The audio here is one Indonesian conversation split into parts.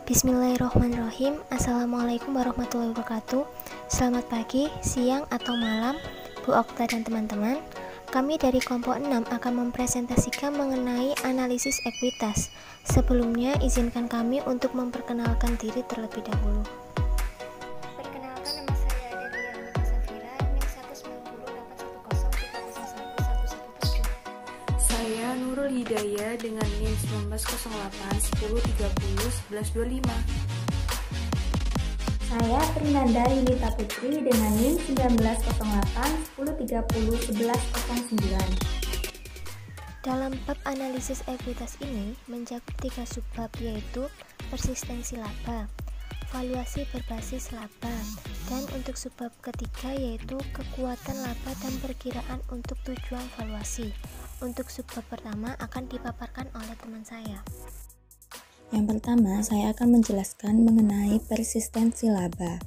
Bismillahirrahmanirrahim. Assalamualaikum warahmatullahi wabarakatuh. Selamat pagi, siang, atau malam Bu Okta dan teman-teman. Kami dari kelompok 6 akan mempresentasikan mengenai analisis ekuitas. Sebelumnya, izinkan kami untuk memperkenalkan diri terlebih dahulu. Perkenalkan, nama saya Delia Safira, NIM 1908110301117. Saya Nurul Hidayah dengan NIM 190810301125. Saya Trinanda Yunita Putri dengan NIM 190810301109. Dalam bab analisis ekuitas ini mencakup 3 subbab, yaitu persistensi laba, valuasi berbasis laba, dan untuk subbab ketiga yaitu kekuatan laba dan perkiraan untuk tujuan valuasi. Untuk subbab pertama akan dipaparkan oleh teman saya. Yang pertama, saya akan menjelaskan mengenai persistensi laba.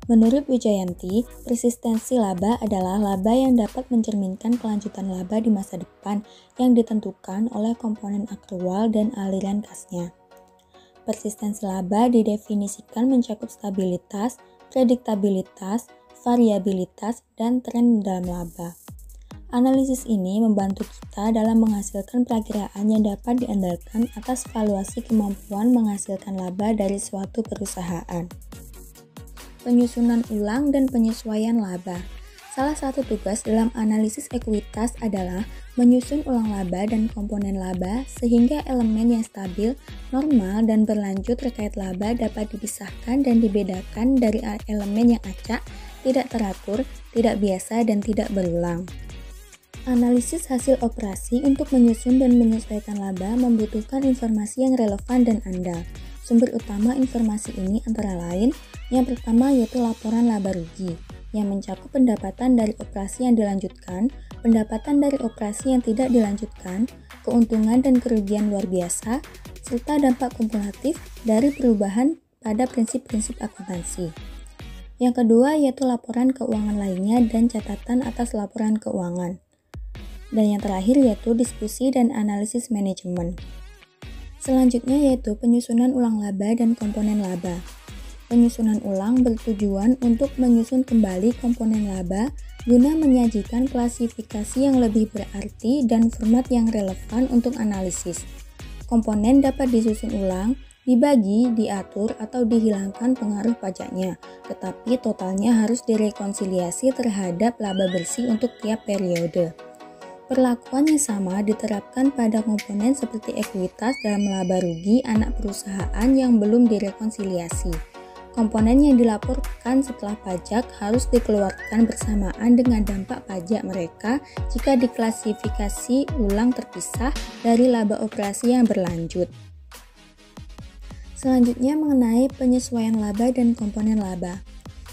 Menurut Wijayanti, persistensi laba adalah laba yang dapat mencerminkan kelanjutan laba di masa depan yang ditentukan oleh komponen akrual dan aliran kasnya. Persistensi laba didefinisikan mencakup stabilitas, prediktabilitas, variabilitas, dan tren dalam laba. Analisis ini membantu kita dalam menghasilkan perakiraan yang dapat diandalkan atas valuasi kemampuan menghasilkan laba dari suatu perusahaan. Penyusunan ulang dan penyesuaian laba. Salah satu tugas dalam analisis ekuitas adalah menyusun ulang laba dan komponen laba sehingga elemen yang stabil, normal, dan berlanjut terkait laba dapat dipisahkan dan dibedakan dari elemen yang acak, tidak teratur, tidak biasa, dan tidak berulang. Analisis hasil operasi untuk menyusun dan menyesuaikan laba membutuhkan informasi yang relevan dan andal. Sumber utama informasi ini antara lain, yang pertama yaitu laporan laba rugi, yang mencakup pendapatan dari operasi yang dilanjutkan, pendapatan dari operasi yang tidak dilanjutkan, keuntungan dan kerugian luar biasa, serta dampak kumulatif dari perubahan pada prinsip-prinsip akuntansi. Yang kedua yaitu laporan keuangan lainnya dan catatan atas laporan keuangan. Dan yang terakhir yaitu diskusi dan analisis manajemen. Selanjutnya yaitu penyusunan ulang laba dan komponen laba. Penyusunan ulang bertujuan untuk menyusun kembali komponen laba guna menyajikan klasifikasi yang lebih berarti dan format yang relevan untuk analisis. Komponen dapat disusun ulang, dibagi, diatur, atau dihilangkan pengaruh pajaknya, tetapi totalnya harus direkonsiliasi terhadap laba bersih untuk tiap periode. Perlakuan yang sama diterapkan pada komponen seperti ekuitas dalam laba rugi anak perusahaan yang belum direkonsiliasi. Komponen yang dilaporkan setelah pajak harus dikeluarkan bersamaan dengan dampak pajak mereka jika diklasifikasi ulang terpisah dari laba operasi yang berlanjut. Selanjutnya mengenai penyesuaian laba dan komponen laba.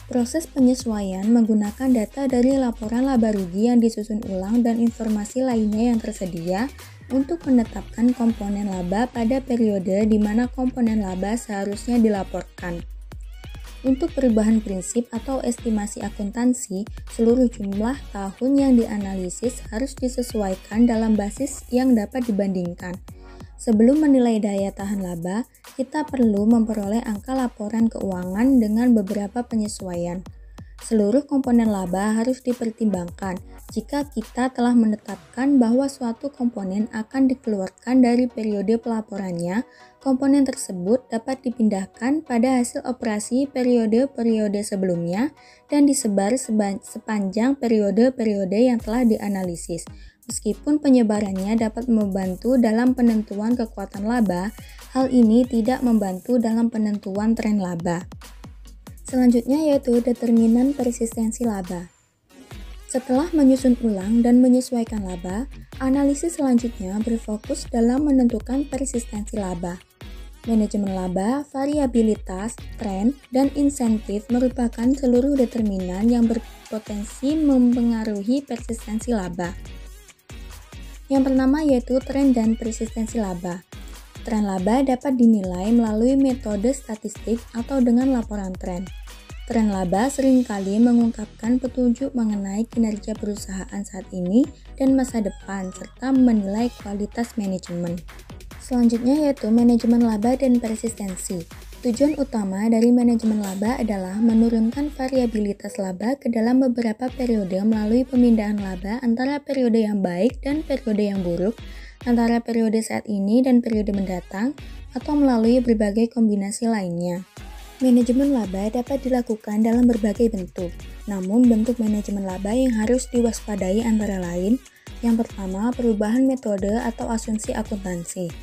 Proses penyesuaian menggunakan data dari laporan laba rugi yang disusun ulang dan informasi lainnya yang tersedia untuk menetapkan komponen laba pada periode di mana komponen laba seharusnya dilaporkan. Untuk perubahan prinsip atau estimasi akuntansi, seluruh jumlah tahun yang dianalisis harus disesuaikan dalam basis yang dapat dibandingkan. Sebelum menilai daya tahan laba, kita perlu memperoleh angka laporan keuangan dengan beberapa penyesuaian. Seluruh komponen laba harus dipertimbangkan jika kita telah menetapkan bahwa suatu komponen akan dikeluarkan dari periode pelaporannya. Komponen tersebut dapat dipindahkan pada hasil operasi periode-periode sebelumnya dan disebar sepanjang periode-periode yang telah dianalisis. Meskipun penyebarannya dapat membantu dalam penentuan kekuatan laba, hal ini tidak membantu dalam penentuan tren laba. Selanjutnya yaitu determinan persistensi laba. Setelah menyusun ulang dan menyesuaikan laba, analisis selanjutnya berfokus dalam menentukan persistensi laba. Manajemen laba, variabilitas, tren, dan insentif merupakan seluruh determinan yang berpotensi mempengaruhi persistensi laba. Yang pertama yaitu tren dan persistensi laba. Tren laba dapat dinilai melalui metode statistik atau dengan laporan tren. Tren laba seringkali mengungkapkan petunjuk mengenai kinerja perusahaan saat ini dan masa depan, serta menilai kualitas manajemen. Selanjutnya yaitu manajemen laba dan persistensi. Tujuan utama dari manajemen laba adalah menurunkan variabilitas laba ke dalam beberapa periode melalui pemindahan laba antara periode yang baik dan periode yang buruk, antara periode saat ini dan periode mendatang, atau melalui berbagai kombinasi lainnya. Manajemen laba dapat dilakukan dalam berbagai bentuk, namun bentuk manajemen laba yang harus diwaspadai antara lain, yang pertama, perubahan metode atau asumsi akuntansi.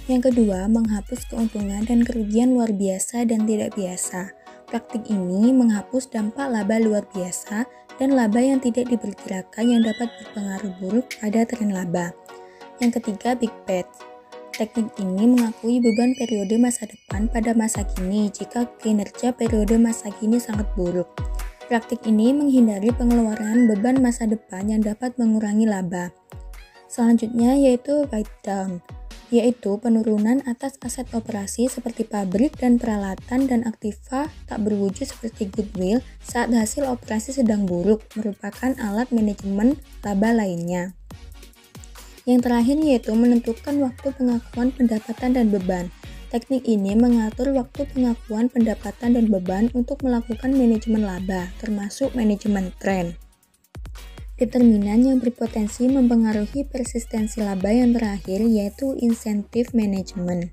Yang kedua, menghapus keuntungan dan kerugian luar biasa dan tidak biasa. Praktik ini menghapus dampak laba luar biasa dan laba yang tidak diperkirakan yang dapat berpengaruh buruk pada tren laba. Yang ketiga, big bet. Teknik ini mengakui beban periode masa depan pada masa kini jika kinerja periode masa kini sangat buruk. Praktik ini menghindari pengeluaran beban masa depan yang dapat mengurangi laba. Selanjutnya yaitu write-down, yaitu penurunan atas aset operasi seperti pabrik dan peralatan dan aktiva tak berwujud seperti goodwill saat hasil operasi sedang buruk, merupakan alat manajemen laba lainnya. Yang terakhir yaitu menentukan waktu pengakuan pendapatan dan beban. Teknik ini mengatur waktu pengakuan pendapatan dan beban untuk melakukan manajemen laba, termasuk manajemen tren. Determinan yang berpotensi mempengaruhi persistensi laba yang terakhir yaitu insentif manajemen.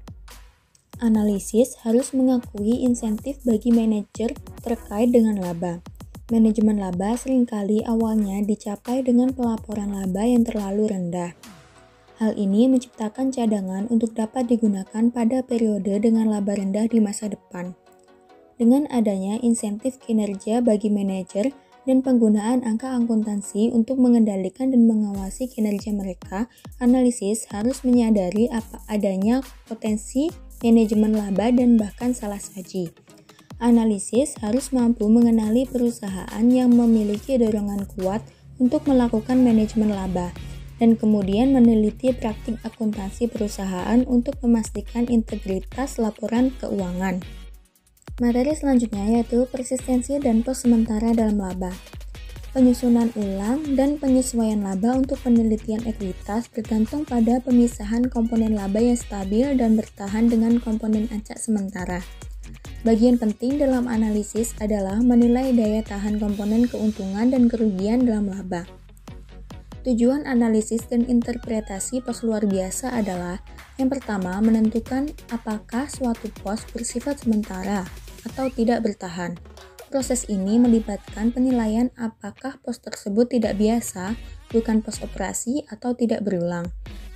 Analisis harus mengakui insentif bagi manajer terkait dengan laba. Manajemen laba seringkali awalnya dicapai dengan pelaporan laba yang terlalu rendah. Hal ini menciptakan cadangan untuk dapat digunakan pada periode dengan laba rendah di masa depan. Dengan adanya insentif kinerja bagi manajer dan penggunaan angka akuntansi untuk mengendalikan dan mengawasi kinerja mereka, analisis harus menyadari adanya potensi manajemen laba dan bahkan salah saji. Analisis harus mampu mengenali perusahaan yang memiliki dorongan kuat untuk melakukan manajemen laba, dan kemudian meneliti praktik akuntansi perusahaan untuk memastikan integritas laporan keuangan. Materi selanjutnya yaitu persistensi dan pos sementara dalam laba. Penyusunan ulang dan penyesuaian laba untuk penelitian ekuitas bergantung pada pemisahan komponen laba yang stabil dan bertahan dengan komponen acak sementara. Bagian penting dalam analisis adalah menilai daya tahan komponen keuntungan dan kerugian dalam laba. Tujuan analisis dan interpretasi pos luar biasa adalah yang pertama, menentukan apakah suatu pos bersifat sementara atau tidak bertahan. Proses ini melibatkan penilaian apakah pos tersebut tidak biasa, bukan pos operasi, atau tidak berulang.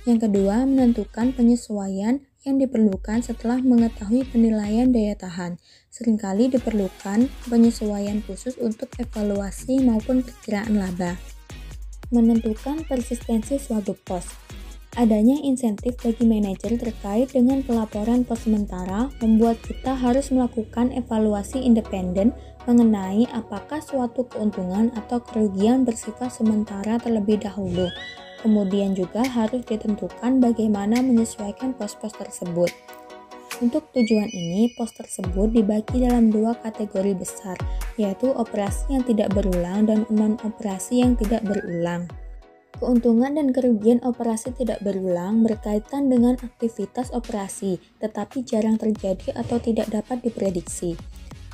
Yang kedua, menentukan penyesuaian yang diperlukan setelah mengetahui penilaian daya tahan. Seringkali diperlukan penyesuaian khusus untuk evaluasi maupun perkiraan laba. Menentukan persistensi suatu pos. Adanya insentif bagi manajer terkait dengan pelaporan pos sementara membuat kita harus melakukan evaluasi independen mengenai apakah suatu keuntungan atau kerugian bersifat sementara terlebih dahulu. Kemudian juga harus ditentukan bagaimana menyesuaikan pos-pos tersebut. Untuk tujuan ini, pos tersebut dibagi dalam dua kategori besar, yaitu operasi yang tidak berulang dan non-operasi yang tidak berulang. Keuntungan dan kerugian operasi tidak berulang berkaitan dengan aktivitas operasi, tetapi jarang terjadi atau tidak dapat diprediksi.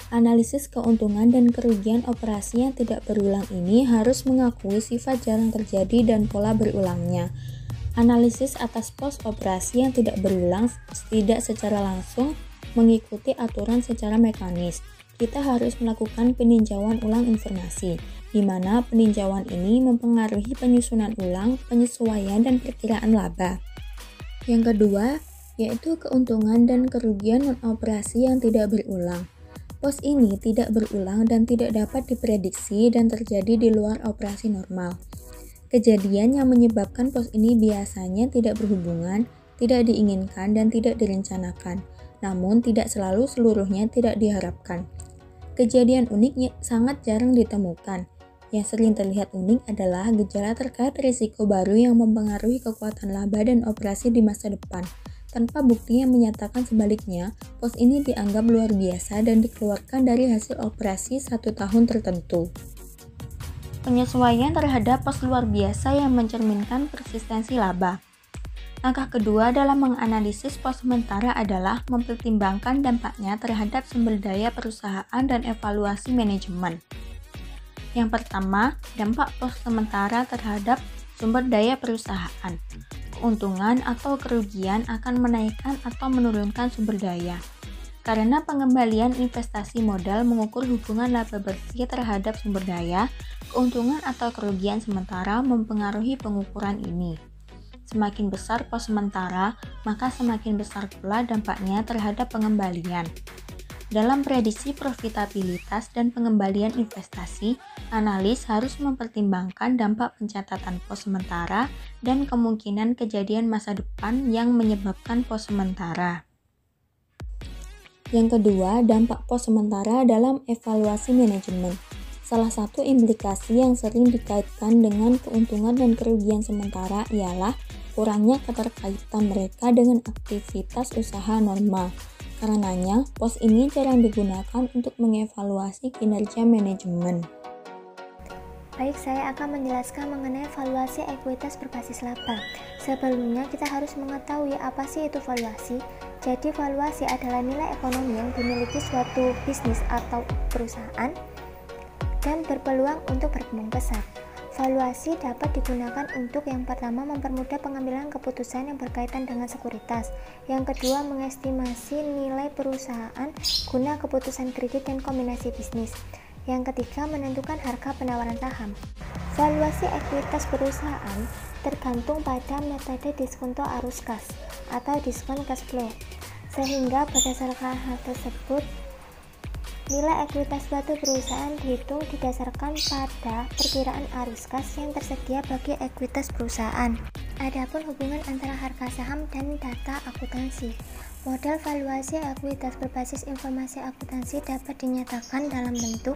Analisis keuntungan dan kerugian operasi yang tidak berulang ini harus mengakui sifat jarang terjadi dan pola berulangnya. Analisis atas pos operasi yang tidak berulang tidak secara langsung mengikuti aturan secara mekanis. Kita harus melakukan peninjauan ulang informasi, di mana peninjauan ini mempengaruhi penyusunan ulang, penyesuaian, dan perkiraan laba. Yang kedua, yaitu keuntungan dan kerugian non-operasi yang tidak berulang. Pos ini tidak berulang dan tidak dapat diprediksi dan terjadi di luar operasi normal. Kejadian yang menyebabkan pos ini biasanya tidak berhubungan, tidak diinginkan, dan tidak direncanakan, namun tidak selalu seluruhnya tidak diharapkan. Kejadian unik sangat jarang ditemukan. Yang sering terlihat unik adalah gejala terkait risiko baru yang mempengaruhi kekuatan laba dan operasi di masa depan. Tanpa bukti yang menyatakan sebaliknya, pos ini dianggap luar biasa dan dikeluarkan dari hasil operasi 1 tahun tertentu. Penyesuaian terhadap pos luar biasa yang mencerminkan persistensi laba. Langkah kedua dalam menganalisis pos sementara adalah mempertimbangkan dampaknya terhadap sumber daya perusahaan dan evaluasi manajemen. Yang pertama, dampak pos sementara terhadap sumber daya perusahaan. Keuntungan atau kerugian akan menaikkan atau menurunkan sumber daya. Karena pengembalian investasi modal mengukur hubungan laba bersih terhadap sumber daya, keuntungan atau kerugian sementara mempengaruhi pengukuran ini. Semakin besar pos sementara, maka semakin besar pula dampaknya terhadap pengembalian. Dalam prediksi profitabilitas dan pengembalian investasi, analis harus mempertimbangkan dampak pencatatan pos sementara dan kemungkinan kejadian masa depan yang menyebabkan pos sementara. Yang kedua, dampak pos sementara dalam evaluasi manajemen. Salah satu implikasi yang sering dikaitkan dengan keuntungan dan kerugian sementara ialah kurangnya keterkaitan mereka dengan aktivitas usaha normal. Karenanya, pos ini jarang digunakan untuk mengevaluasi kinerja manajemen. Baik, saya akan menjelaskan mengenai valuasi ekuitas berbasis laba. Sebelumnya, kita harus mengetahui apa sih itu valuasi. Jadi, valuasi adalah nilai ekonomi yang dimiliki suatu bisnis atau perusahaan dan berpeluang untuk berkembang pesat. Valuasi dapat digunakan untuk yang pertama mempermudah pengambilan keputusan yang berkaitan dengan sekuritas, yang kedua mengestimasi nilai perusahaan guna keputusan kredit dan kombinasi bisnis, yang ketiga menentukan harga penawaran saham. Valuasi ekuitas perusahaan tergantung pada metode diskonto arus kas atau diskon cash flow, sehingga berdasarkan hal tersebut nilai ekuitas suatu perusahaan dihitung didasarkan pada perkiraan arus kas yang tersedia bagi ekuitas perusahaan. Adapun hubungan antara harga saham dan data akuntansi. Model valuasi ekuitas berbasis informasi akuntansi dapat dinyatakan dalam bentuk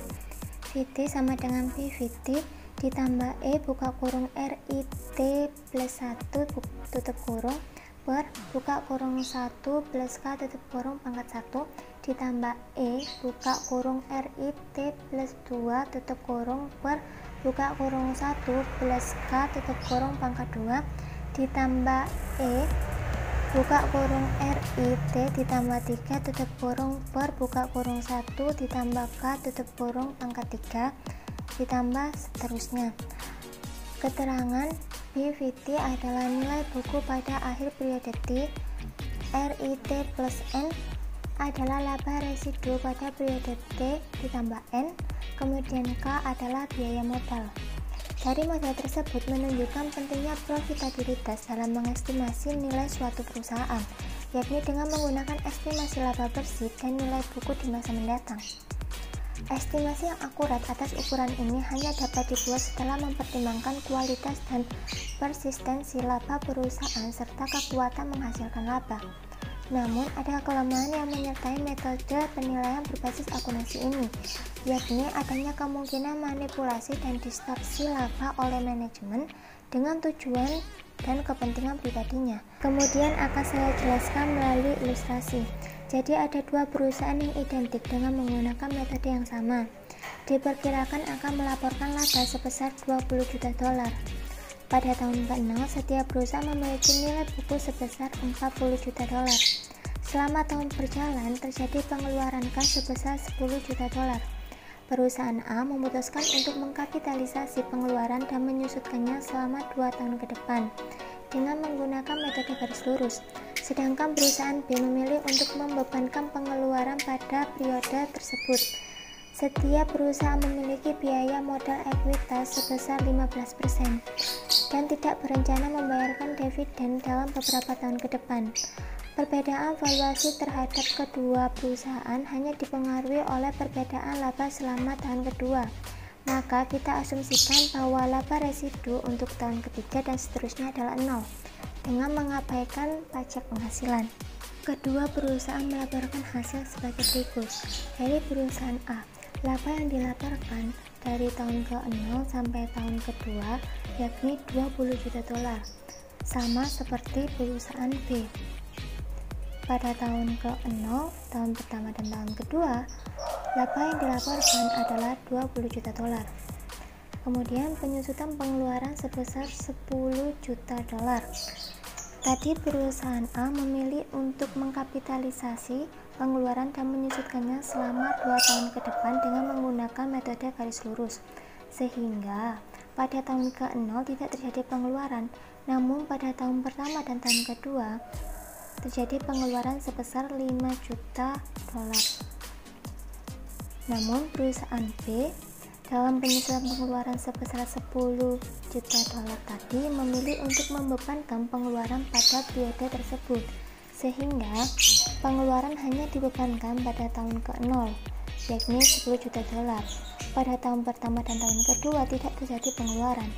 VT sama dengan PVT ditambah E buka kurung RIT plus 1 tutup kurung per buka kurung 1 plus K tutup kurung pangkat 1 ditambah E buka kurung RIT plus 2 tutup kurung per buka kurung 1 plus K tutup kurung pangkat 2 ditambah E buka kurung RIT ditambah 3 tutup kurung per buka kurung 1 ditambah K tutup kurung pangkat 3 ditambah seterusnya. Keterangan BVT adalah nilai buku pada akhir periode T, RIT plus N adalah laba residu pada periode T ditambah N, kemudian K adalah biaya modal. Dari model tersebut menunjukkan pentingnya profitabilitas dalam mengestimasi nilai suatu perusahaan, yakni dengan menggunakan estimasi laba bersih dan nilai buku di masa mendatang. Estimasi yang akurat atas ukuran ini hanya dapat dibuat setelah mempertimbangkan kualitas dan persistensi laba perusahaan serta kekuatan menghasilkan laba. Namun, ada kelemahan yang menyertai metode penilaian berbasis akuntansi ini, yakni adanya kemungkinan manipulasi dan distorsi laba oleh manajemen dengan tujuan dan kepentingan pribadinya. Kemudian akan saya jelaskan melalui ilustrasi. Jadi ada dua perusahaan yang identik dengan menggunakan metode yang sama. Diperkirakan akan melaporkan laba sebesar 20 juta dolar. Pada tahun ke-0, setiap perusahaan memiliki nilai buku sebesar 40 juta dolar. Selama tahun berjalan, terjadi pengeluaran kas sebesar 10 juta dolar. Perusahaan A memutuskan untuk mengkapitalisasi pengeluaran dan menyusutkannya selama 2 tahun ke depan dengan menggunakan metode garis lurus. Sedangkan perusahaan B memilih untuk membebankan pengeluaran pada periode tersebut. Setiap perusahaan memiliki biaya modal ekuitas sebesar 15% dan tidak berencana membayarkan dividen dalam beberapa tahun ke depan. Perbedaan valuasi terhadap kedua perusahaan hanya dipengaruhi oleh perbedaan laba selama tahun kedua. Maka kita asumsikan bahwa laba residu untuk tahun ketiga dan seterusnya adalah 0 dengan mengabaikan pajak penghasilan. Kedua perusahaan melaporkan hasil sebagai berikut. Dari perusahaan A, laba yang dilaporkan dari tahun ke-0 sampai tahun kedua yakni 20 juta dolar, sama seperti perusahaan B. Pada tahun ke-0, tahun pertama dan tahun kedua, laba yang dilaporkan adalah 20 juta dolar. Kemudian penyusutan pengeluaran sebesar 10 juta dolar. Tadi perusahaan A memilih untuk mengkapitalisasi pengeluaran dan menyusutkannya selama 2 tahun ke depan dengan menggunakan metode garis lurus, sehingga pada tahun ke-0 tidak terjadi pengeluaran, namun pada tahun pertama dan tahun kedua terjadi pengeluaran sebesar 5 juta dolar. Namun perusahaan B dalam penyusunan pengeluaran sebesar 10 juta dolar tadi memilih untuk membebankan pengeluaran pada periode tersebut, sehingga pengeluaran hanya dibebankan pada tahun ke-0, yakni 10 juta dolar. Pada tahun pertama dan tahun kedua tidak terjadi pengeluaran,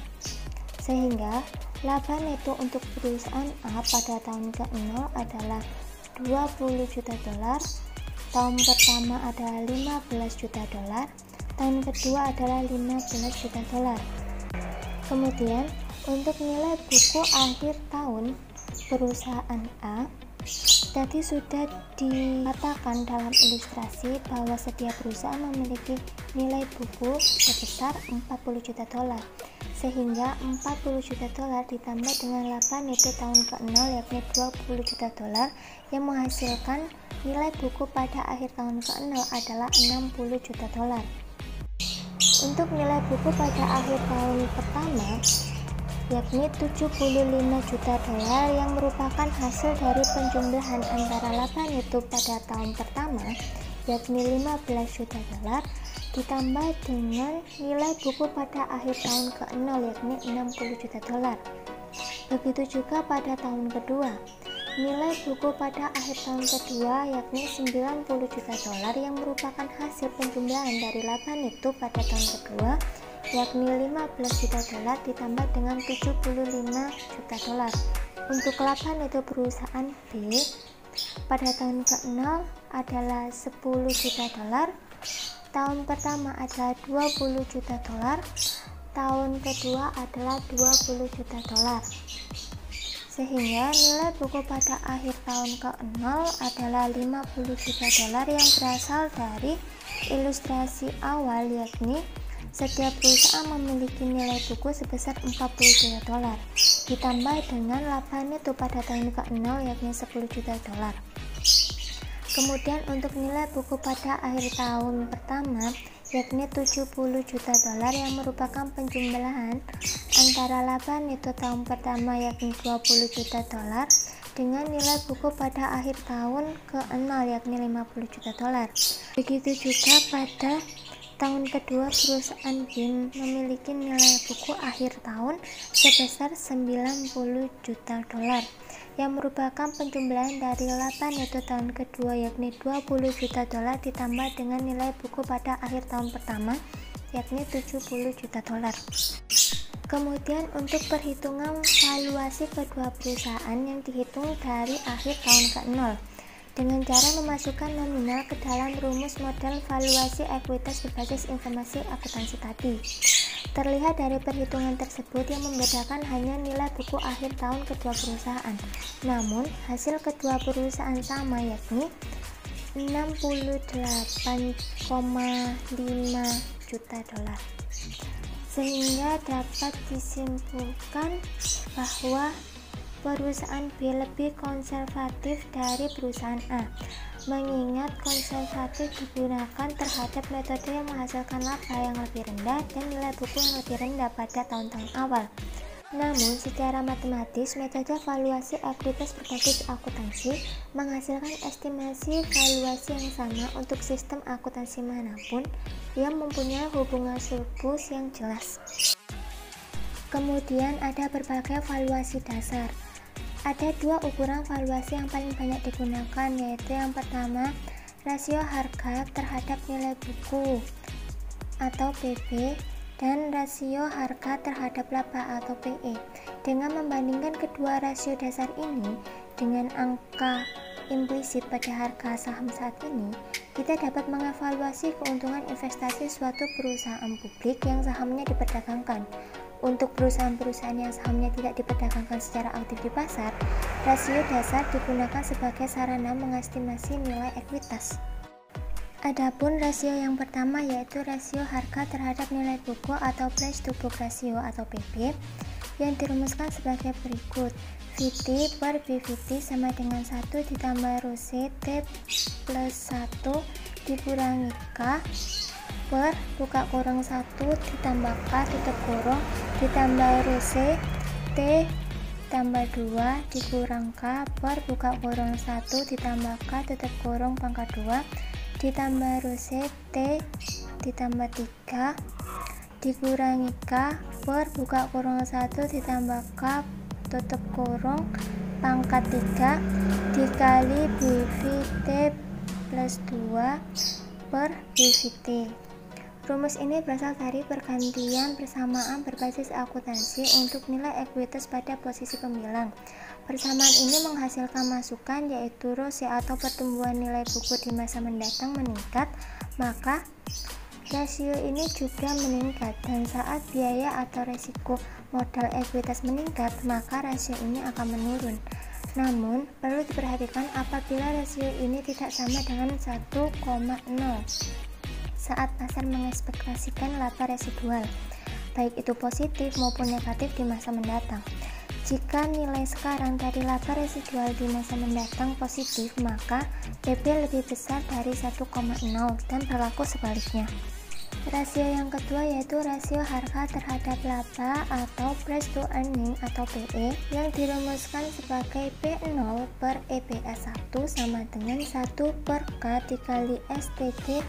sehingga laba neto untuk perusahaan A pada tahun ke-0 adalah 20 juta dolar, tahun pertama adalah 15 juta dolar, tahun kedua adalah 15 juta dolar. Kemudian untuk nilai buku akhir tahun perusahaan A, tadi sudah dikatakan dalam ilustrasi bahwa setiap perusahaan memiliki nilai buku sebesar 40 juta dolar, sehingga 40 juta dolar ditambah dengan laba neto tahun ke-0 yakni 20 juta dolar yang menghasilkan nilai buku pada akhir tahun ke-0 adalah 60 juta dolar. Untuk nilai buku pada akhir tahun pertama yakni 75 juta dolar yang merupakan hasil dari penjumlahan antara laba neto pada tahun pertama yakni 15 juta dolar ditambah dengan nilai buku pada akhir tahun ke-0 yakni 60 juta dolar. Begitu juga pada tahun kedua, nilai buku pada akhir tahun kedua yakni 90 juta dolar yang merupakan hasil penjumlahan dari laba neto pada tahun kedua yakni 15 juta dolar ditambah dengan 75 juta dolar. Untuk laba neto perusahaan B pada tahun ke-0 adalah 10 juta dolar, tahun pertama adalah 20 juta dolar, tahun kedua adalah 20 juta dolar. Sehingga nilai buku pada akhir tahun ke-0 adalah 50 juta dolar yang berasal dari ilustrasi awal, yakni setiap perusahaan memiliki nilai buku sebesar 40 juta dolar ditambah dengan laba neto pada tahun ke-0 yakni 10 juta dolar. Kemudian untuk nilai buku pada akhir tahun pertama yakni 70 juta dolar yang merupakan penjumlahan antara laba neto tahun pertama yakni 20 juta dolar dengan nilai buku pada akhir tahun ke-0 yakni 50 juta dolar. Begitu juga pada tahun kedua perusahaan B memiliki nilai buku akhir tahun sebesar 90 juta dolar yang merupakan penjumlahan dari laba neto tahun kedua yakni 20 juta dolar ditambah dengan nilai buku pada akhir tahun pertama yakni 70 juta dolar. Kemudian untuk perhitungan valuasi kedua perusahaan yang dihitung dari akhir tahun ke-0 dengan cara memasukkan nominal ke dalam rumus model valuasi ekuitas berbasis informasi akuntansi tadi. Terlihat dari perhitungan tersebut yang membedakan hanya nilai buku akhir tahun kedua perusahaan. Namun, hasil kedua perusahaan sama yakni 68,5 juta dolar. Sehingga dapat disimpulkan bahwa perusahaan B lebih konservatif dari perusahaan A, mengingat konservatif digunakan terhadap metode yang menghasilkan laba yang lebih rendah dan nilai buku yang lebih rendah pada tahun-tahun awal. Namun, secara matematis, metode valuasi ekuitas berbasis akuntansi menghasilkan estimasi valuasi yang sama untuk sistem akuntansi manapun yang mempunyai hubungan surplus yang jelas. Kemudian ada berbagai valuasi dasar. Ada dua ukuran valuasi yang paling banyak digunakan, yaitu yang pertama rasio harga terhadap nilai buku atau PB dan rasio harga terhadap laba atau PE. Dengan membandingkan kedua rasio dasar ini dengan angka implisit pada harga saham saat ini, kita dapat mengevaluasi keuntungan investasi suatu perusahaan publik yang sahamnya diperdagangkan. Untuk perusahaan-perusahaan yang sahamnya tidak diperdagangkan secara aktif di pasar, rasio dasar digunakan sebagai sarana mengestimasi nilai ekuitas. Adapun rasio yang pertama yaitu rasio harga terhadap nilai buku atau price to book ratio atau PB. yang dirumuskan sebagai berikut. VT per BVT sama dengan 1 ditambah rho C T plus 1 dikurangi K per buka kurung 1 ditambah K tutup kurung ditambah rho C T tambah 2 dikurang K per buka kurung 1 ditambah K tutup kurung pangkat 2 ditambah rho C T ditambah 3 dikurangi K per buka kurung 1 ditambah K tutup kurung pangkat 3 dikali BVT plus 2 per BVT. Rumus ini berasal dari pergantian persamaan berbasis akuntansi untuk nilai ekuitas pada posisi pembilang. Persamaan ini menghasilkan masukan yaitu rho C atau pertumbuhan nilai buku di masa mendatang meningkat, maka rasio ini juga meningkat, dan saat biaya atau resiko modal ekuitas meningkat, maka rasio ini akan menurun. Namun, perlu diperhatikan apabila rasio ini tidak sama dengan 1,0 saat pasar mengekspektasikan laba residual, baik itu positif maupun negatif di masa mendatang. Jika nilai sekarang dari laba residual di masa mendatang positif, maka PB lebih besar dari 1,0 dan berlaku sebaliknya. Rasio yang kedua yaitu rasio harga terhadap laba atau price to earning atau PE yang dirumuskan sebagai P0 per EPS 1 sama dengan 1 per K dikali STG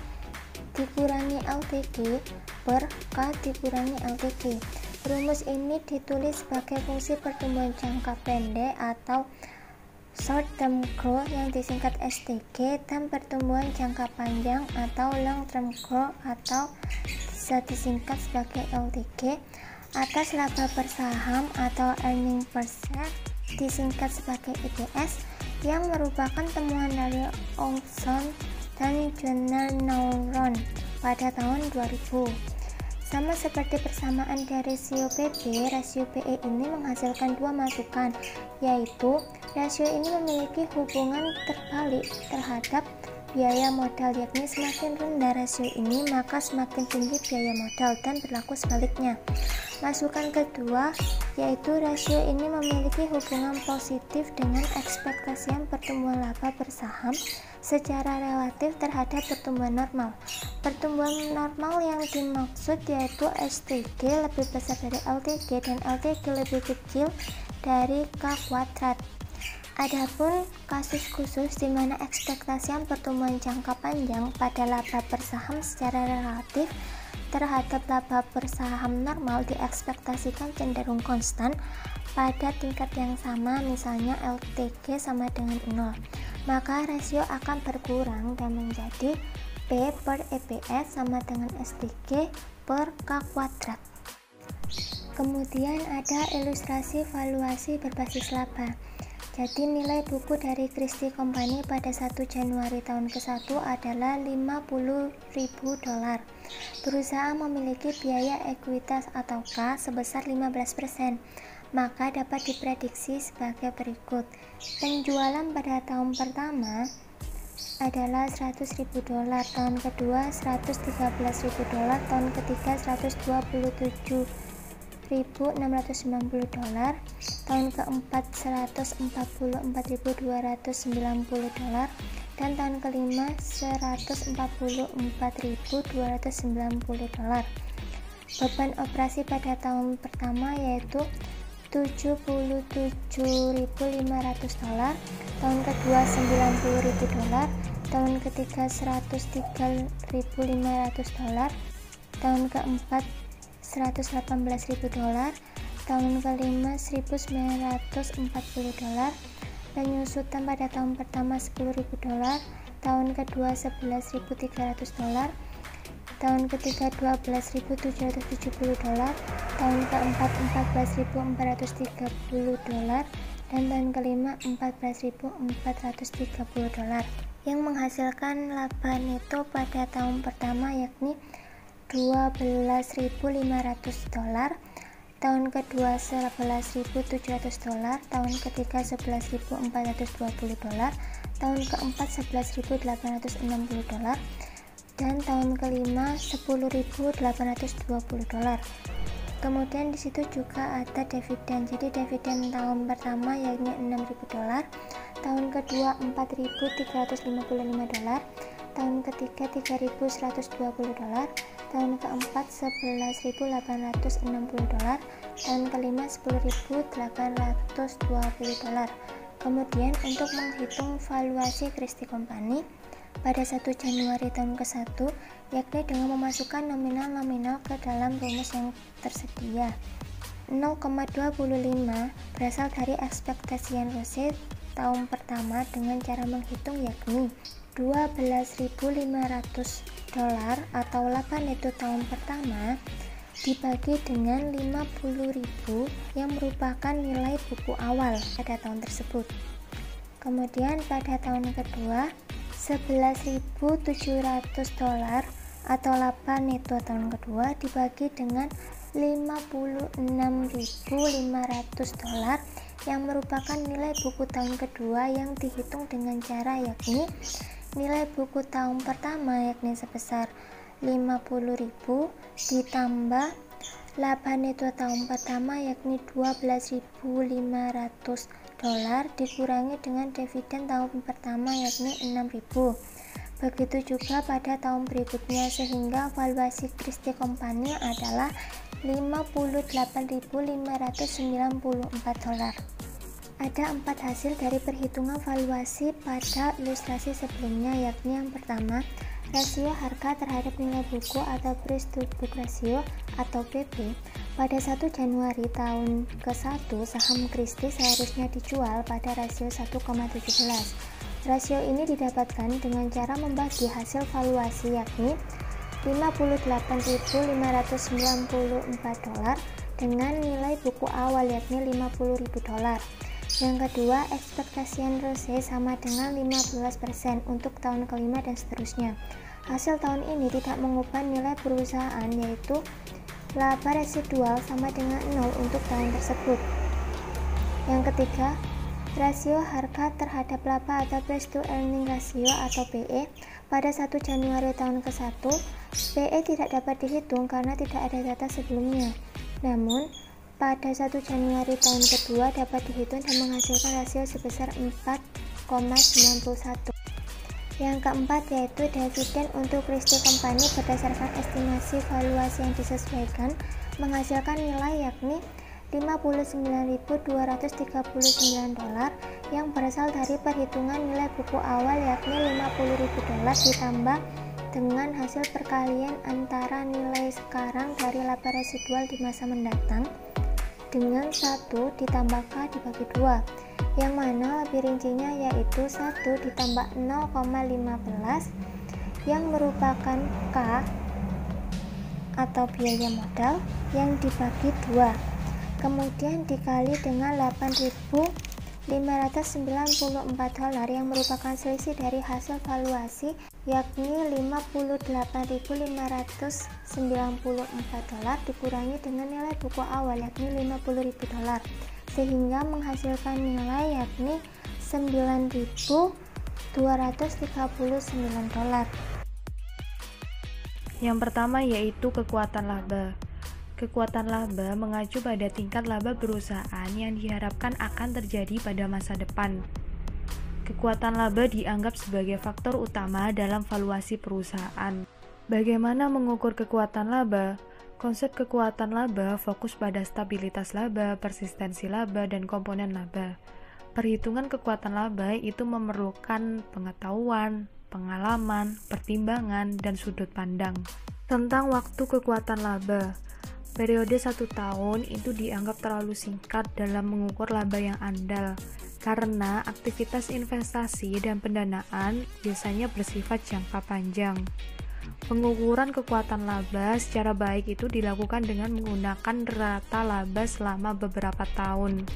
dikurangi LTG per K dikurangi LTG. Rumus ini ditulis sebagai fungsi pertumbuhan jangka pendek atau short term growth yang disingkat STG dan pertumbuhan jangka panjang atau long term growth atau bisa disingkat sebagai LTG atas laba per saham atau earning per share disingkat sebagai EPS yang merupakan temuan dari Olson dan Journal Neuron pada tahun 2000. Sama seperti persamaan dari rasio PB, rasio PE ini menghasilkan dua masukan, yaitu rasio ini memiliki hubungan terbalik terhadap biaya modal, yakni semakin rendah rasio ini maka semakin tinggi biaya modal, dan berlaku sebaliknya. Masukan kedua yaitu rasio ini memiliki hubungan positif dengan ekspektasi pertumbuhan laba bersaham secara relatif terhadap pertumbuhan normal. Pertumbuhan normal yang dimaksud yaitu STG lebih besar dari LTG dan LTG lebih kecil dari K kuadrat. Adapun kasus khusus di mana ekspektasi pertumbuhan jangka panjang pada laba bersaham secara relatif terhadap laba bersaham normal diekspektasikan cenderung konstan pada tingkat yang sama, misalnya LTG sama dengan 0, maka rasio akan berkurang dan menjadi P per EPS sama dengan STG per K kuadrat. Kemudian ada ilustrasi valuasi berbasis laba. Jadi nilai buku dari Christie Company pada 1 Januari tahun ke-1 adalah $50.000. Perusahaan memiliki biaya ekuitas atau K sebesar 15%, maka dapat diprediksi sebagai berikut. Penjualan pada tahun pertama adalah $100.000, tahun kedua $113.000, tahun ketiga $127.690, tahun keempat $144.290, dan tahun kelima $144.290. Beban operasi pada tahun pertama yaitu $77.500, tahun kedua $90.000, tahun ketiga $103.500, tahun keempat $118.000, tahun kelima $1.940, penyusutan pada tahun pertama $10.000, tahun kedua $11.300, tahun ketiga $12.770, tahun keempat $14.430, dan tahun kelima $14.430, yang menghasilkan laba neto pada tahun pertama yakni $12.500, tahun kedua $11.700, tahun ketiga $11.420, tahun keempat $11.860, dan tahun kelima $10.820. Kemudian di situ juga ada dividen. Jadi dividen tahun pertama yakni $6.000, tahun kedua $4.355, tahun ketiga $3.120, tahun keempat $11.860, tahun kelima $10.820. Kemudian untuk menghitung valuasi Christie Company pada 1 Januari tahun ke-1 yakni dengan memasukkan nominal-nominal ke dalam rumus yang tersedia. 0,25 berasal dari ekspektasian Rose tahun pertama dengan cara menghitung yakni $12.500 atau laba neto tahun pertama dibagi dengan 50.000 yang merupakan nilai buku awal pada tahun tersebut. Kemudian pada tahun kedua $11.700 atau laba neto tahun kedua dibagi dengan 56.500 yang merupakan nilai buku tahun kedua yang dihitung dengan cara yakni nilai buku tahun pertama yakni sebesar 50.000 ditambah laba neto tahun pertama yakni $12.500 dikurangi dengan dividen tahun pertama yakni 6.000. Begitu juga pada tahun berikutnya sehingga valuasi Christie Company adalah $58.594. Ada 4 hasil dari perhitungan valuasi pada ilustrasi sebelumnya yakni yang pertama, rasio harga terhadap nilai buku atau price to book ratio atau PP. Pada 1 Januari tahun ke-1 saham Christie seharusnya dijual pada rasio 1,17. Rasio ini didapatkan dengan cara membagi hasil valuasi yakni $58.594 dengan nilai buku awal yakni $50.000. Yang kedua, ekspektasian Rose sama dengan 15% untuk tahun kelima dan seterusnya. Hasil tahun ini tidak mengubah nilai perusahaan yaitu laba residual sama dengan 0 untuk tahun tersebut. Yang ketiga, rasio harga terhadap laba atau price to earning ratio atau PE pada 1 Januari tahun ke-1, PE tidak dapat dihitung karena tidak ada data sebelumnya. Namun, pada 1 Januari tahun kedua dapat dihitung dan menghasilkan rasio sebesar 4,91. Yang keempat yaitu dividen untuk Christie Company berdasarkan estimasi valuasi yang disesuaikan menghasilkan nilai yakni $59.239 yang berasal dari perhitungan nilai buku awal yakni $50.000 ditambah dengan hasil perkalian antara nilai sekarang dari laba residual di masa mendatang dengan 1 ditambah K dibagi 2, yang mana lebih rincinya yaitu 1 ditambah 0,15 yang merupakan K atau biaya modal yang dibagi 2, kemudian dikali dengan $8.594 yang merupakan selisih dari hasil valuasi yakni $58.594 dikurangi dengan nilai buku awal yakni $50.000 sehingga menghasilkan nilai yakni $9.239. Yang pertama yaitu kekuatan laba. Kekuatan laba mengacu pada tingkat laba perusahaan yang diharapkan akan terjadi pada masa depan. Kekuatan laba dianggap sebagai faktor utama dalam valuasi perusahaan. Bagaimana mengukur kekuatan laba? Konsep kekuatan laba fokus pada stabilitas laba, persistensi laba, dan komponen laba. Perhitungan kekuatan laba itu memerlukan pengetahuan, pengalaman, pertimbangan, dan sudut pandang. Tentang waktu kekuatan laba, periode 1 tahun itu dianggap terlalu singkat dalam mengukur laba yang andal, karena aktivitas investasi dan pendanaan biasanya bersifat jangka panjang. Pengukuran kekuatan laba secara baik itu dilakukan dengan menggunakan rata laba selama beberapa tahun.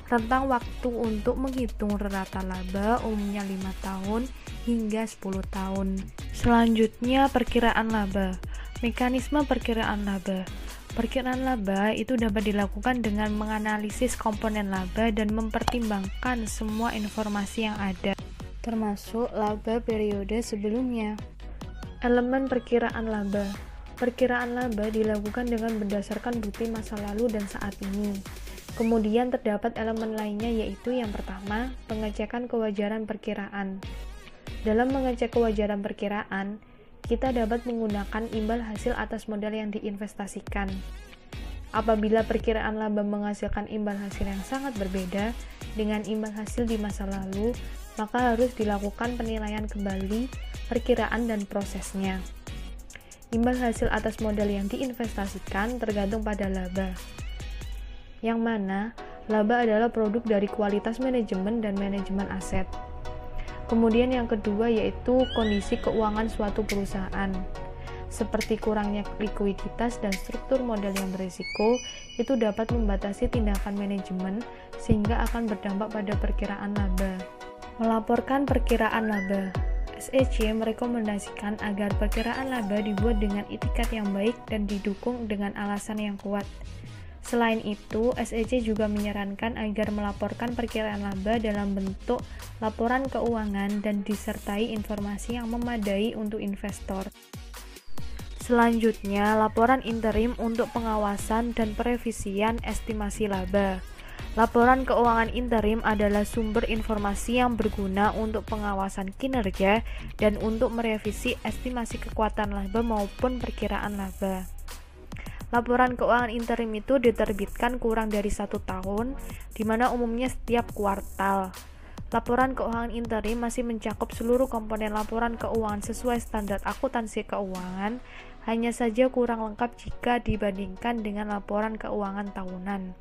Rentang waktu untuk menghitung rata laba umumnya 5 tahun hingga 10 tahun. Selanjutnya, perkiraan laba. Mekanisme perkiraan laba. Perkiraan laba itu dapat dilakukan dengan menganalisis komponen laba dan mempertimbangkan semua informasi yang ada, termasuk laba periode sebelumnya. Elemen perkiraan laba. Perkiraan laba dilakukan dengan berdasarkan bukti masa lalu dan saat ini. Kemudian terdapat elemen lainnya, yaitu yang pertama, pengecekan kewajaran perkiraan. Dalam mengecek kewajaran perkiraan, kita dapat menggunakan imbal hasil atas modal yang diinvestasikan. Apabila perkiraan laba menghasilkan imbal hasil yang sangat berbeda dengan imbal hasil di masa lalu, maka harus dilakukan penilaian kembali perkiraan dan prosesnya. Imbal hasil atas modal yang diinvestasikan tergantung pada laba, yang mana laba adalah produk dari kualitas manajemen dan manajemen aset. Kemudian yang kedua yaitu kondisi keuangan suatu perusahaan. Seperti kurangnya likuiditas dan struktur modal yang berisiko, itu dapat membatasi tindakan manajemen sehingga akan berdampak pada perkiraan laba. Melaporkan perkiraan laba. SEC merekomendasikan agar perkiraan laba dibuat dengan itikat yang baik dan didukung dengan alasan yang kuat. Selain itu, SEC juga menyarankan agar melaporkan perkiraan laba dalam bentuk laporan keuangan dan disertai informasi yang memadai untuk investor. Selanjutnya, laporan interim untuk pengawasan dan perevisian estimasi laba. Laporan keuangan interim adalah sumber informasi yang berguna untuk pengawasan kinerja dan untuk merevisi estimasi kekuatan laba maupun perkiraan laba. Laporan keuangan interim itu diterbitkan kurang dari 1 tahun, di mana umumnya setiap kuartal. Laporan keuangan interim masih mencakup seluruh komponen laporan keuangan sesuai standar akuntansi keuangan, hanya saja kurang lengkap jika dibandingkan dengan laporan keuangan tahunan.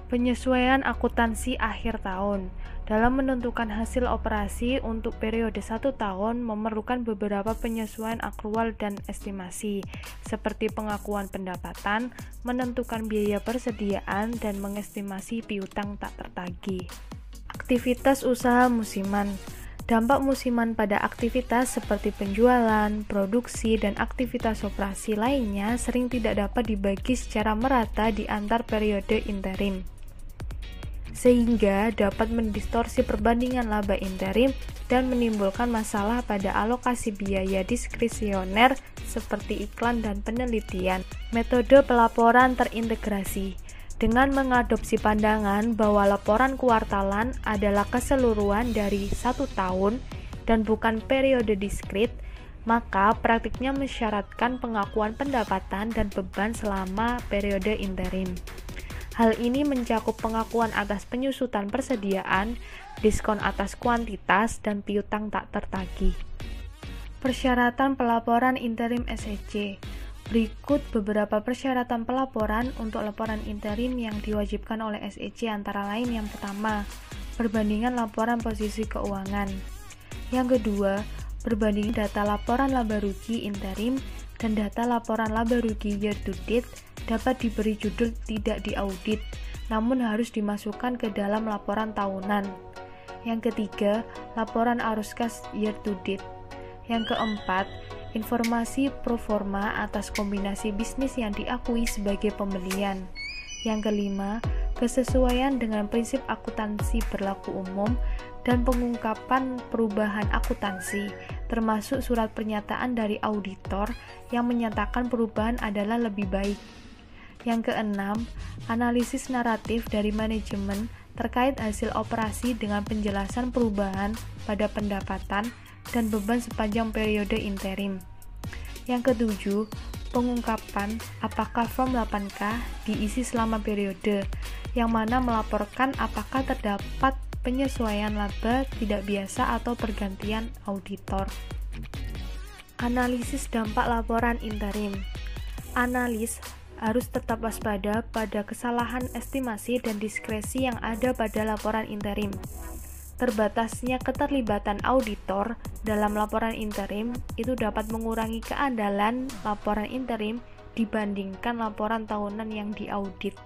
Penyesuaian akuntansi akhir tahun. Dalam menentukan hasil operasi untuk periode 1 tahun memerlukan beberapa penyesuaian akrual dan estimasi, seperti pengakuan pendapatan, menentukan biaya persediaan, dan mengestimasi piutang tak tertagih. Aktivitas usaha musiman. Dampak musiman pada aktivitas seperti penjualan, produksi, dan aktivitas operasi lainnya sering tidak dapat dibagi secara merata di antar periode interim, sehingga dapat mendistorsi perbandingan laba interim dan menimbulkan masalah pada alokasi biaya diskresioner seperti iklan dan penelitian. Metode pelaporan terintegrasi. Dengan mengadopsi pandangan bahwa laporan kuartalan adalah keseluruhan dari 1 tahun dan bukan periode diskrit, maka praktiknya mensyaratkan pengakuan pendapatan dan beban selama periode interim. Hal ini mencakup pengakuan atas penyusutan persediaan, diskon atas kuantitas, dan piutang tak tertagih. Persyaratan pelaporan interim SEC. Berikut beberapa persyaratan pelaporan untuk laporan interim yang diwajibkan oleh SEC, antara lain yang pertama, perbandingan laporan posisi keuangan. Yang kedua, perbandingan data laporan laba rugi interim dan data laporan laba rugi year to date dapat diberi judul tidak diaudit, namun harus dimasukkan ke dalam laporan tahunan. Yang ketiga, laporan arus kas year to date. Yang keempat, informasi proforma atas kombinasi bisnis yang diakui sebagai pembelian. Yang kelima, kesesuaian dengan prinsip akuntansi berlaku umum dan pengungkapan perubahan akuntansi, termasuk surat pernyataan dari auditor yang menyatakan perubahan adalah lebih baik. Yang keenam, analisis naratif dari manajemen terkait hasil operasi dengan penjelasan perubahan pada pendapatan dan beban sepanjang periode interim. Yang ketujuh, pengungkapan apakah form 8K diisi selama periode, yang mana melaporkan apakah terdapat penyesuaian laba tidak biasa atau pergantian auditor. Analisis dampak laporan interim. Analis harus tetap waspada pada kesalahan estimasi dan diskresi yang ada pada laporan interim. Terbatasnya keterlibatan auditor dalam laporan interim itu dapat mengurangi keandalan laporan interim dibandingkan laporan tahunan yang diaudit.